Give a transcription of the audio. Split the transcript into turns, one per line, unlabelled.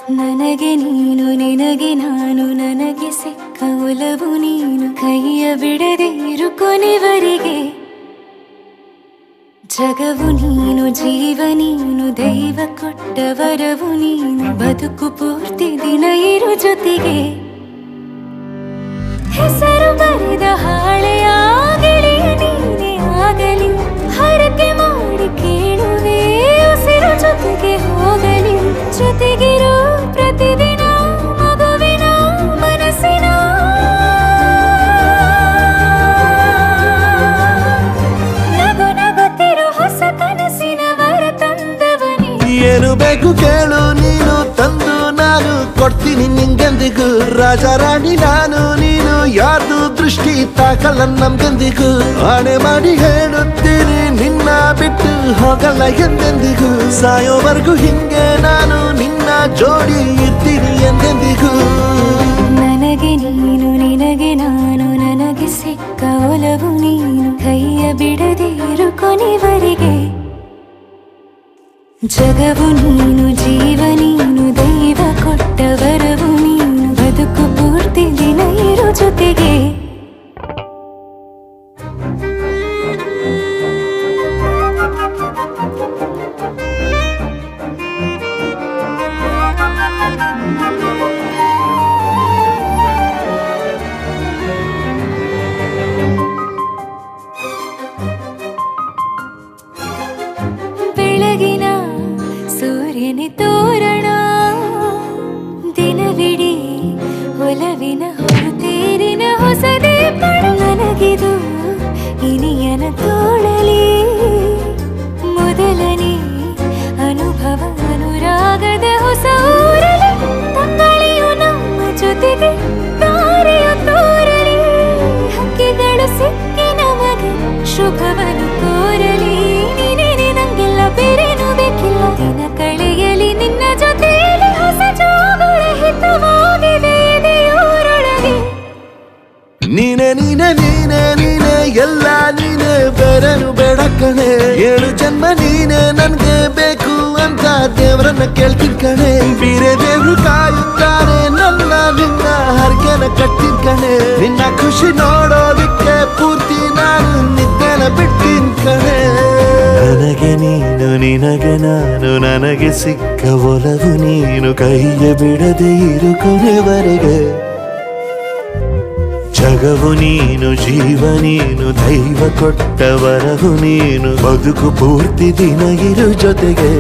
ನನಗೆ ನೀನು ನಿನಗೆ ನಾನು ನನಗೆ ಸಿಕ್ಕ ಒಲವು ನೀನು ಕೈಯ ಬಿಡದೆ ಇರು ಕೊನೆವರೆಗೆ ಜಗವು ನೀನು ಜೀವ ನೀನು ದೈವ ಕೊಟ್ಟ ವರವು ನೀನು ಬದುಕು ಪೂರ್ತಿ ದಿನ ಇರು ಜೊತೆಗೆ ಹೆಸರು ಬರೆದ ಹಾಳೆಯಾಗಲಿ ನೀನೇ ಆಗಲಿ ಹರಕೆ ಮಾಡಿ ಕೇಳುವೆ ಉಸಿರು ಜೊತೆಗೆ ಹೋಗಲಿ ಜೊತೆಗಿರೋ ಪ್ರತಿದಿನ ಮಗುವಿನ ಮನಸ್ಸಿನ ನಗು ನಗುತ್ತಿರೋ ಹೊಸ ಕನಸಿನ ವರ ತಂದವನೇ
ಏನು ಬೇಕು ಕೇಳು ನೀನು ತಂದು ನಾನು ಕೊಡ್ತೀನಿ ನಿಂಗೆಂದಿಗೂ ರಾಜ ರಾಣಿ ನಾನು ನೀನು ಯಾರ್ದು ದೃಷ್ಟಿ ತಾಕಲ್ಲ ನಮ್ಗೆಂದಿಗೂ ಆಣೆ ಮಾಡಿ ಹೇಳುತ್ತೀನಿ ನಿನ್ನ ಬಿಟ್ಟು ಹೋಗಲ್ಲ ಎಂದೆಂದಿಗೂ ಸಾಯೋವರೆಗೂ ಹಿಂಗೆ ನಾನು ನಿನ್ನ ಜೋಡಿ ಇರ್ತೀನಿ ಎಂದೆಂದಿಗೂ
ನನಗೆ ನೀನು ನಿನಗೆ ನಾನು ನನಗೆ ಸಿಕ್ಕ ಒಲವು ನೀನು ಕೈಯ ಬಿಡದೆ ಇರು ಕೊನೆವರೆಗೆ ಜಗವು ನೀನು ಜೀವ ನೀನು ದೈವ ಕೊಟ್ಟ ವರವು ನೀನು ಬದುಕು ಪೂರ್ತಿ ದಿನ ಇರು ಜೊತೆಗೆ ಬೆಳಗಿನ ಸೂರ್ಯನ ತೋರಣ ದಿನವಿಡೀ ಒಲವಿನ ಹೊರತೇರಿನ ಹೊಸದೇ ಪಡ ನನಗಿದು ಇನಿಯನ ತೋಳಲಿ ಮೊದಲನೇ ಅನುಭವ ಅನುರಾಗದ ಹೊಸ ಊರಲಿ ತಂಗಳಿಯು ನಮ್ಮ ಜೊತೆಗೆ ತಾರೆಯ ತೋರಲಿ ಹಕ್ಕಿಗಳು ಸಿಕ್ಕಿ ನಮಗೆ ಶುಭವನ್ನು ಕೋರಲಿ ಬೇರೇನು ಬೇಕಿಲ್ಲ ದಿನ ಕಳೆಯಲಿ ನಿನ್ನ ಜೊತೆಯಲ್ಲಿ ಹೊಸ ಜೋಗುಳ ಹಿತವಾಗಿದೆ ದೇವರೊಳಗೆ
ನೀನೆ ನೀನೆ ನೀನೆ ನೀನೆ ಎಲ್ಲ ನೀನೆ ಬೇರೆನು ಬೇಡ ಕಣೆ ಏಳು ಜನ್ಮ ನೀನೆ ನನ್ಗೆ ಬೇಕು ಅಂತ ದೇವರನ್ನ ಕೇಳ್ತೀನಿ ಕಣೆ ಬೇರೆ ದೇವ್ರು ಕಾಯುತ್ತಾರೆ ನನ್ನ ನಿನ್ನ ಹರ್ಗೆನ ಕಟ್ಟಿನ ಕಣೆ ನಿನ್ನ ಖುಷಿ ನೋಡೋದಿಕ್ಕೆ ಪೂರ್ತಿ ನಾನು ನಿದ್ದೆನ ಬಿಟ್ಟಿನ್ ಕಣೆ ನನಗೆ ನೀನು ನಿನಗೆ ನಾನು ನನಗೆ ಸಿಕ್ಕ ಒಲವು ನೀನು ಕೈಯ ಬಿಡದೆ ಇರು ಕೊನೆವರೆಗೆ ಜಗವು ನೀನು ಜೀವ ನೀನು ದೈವ ಕೊಟ್ಟ ವರವು ನೀನು ಬದುಕು ಪೂರ್ತಿ ದಿನ ಇರು ಜೊತೆಗೆ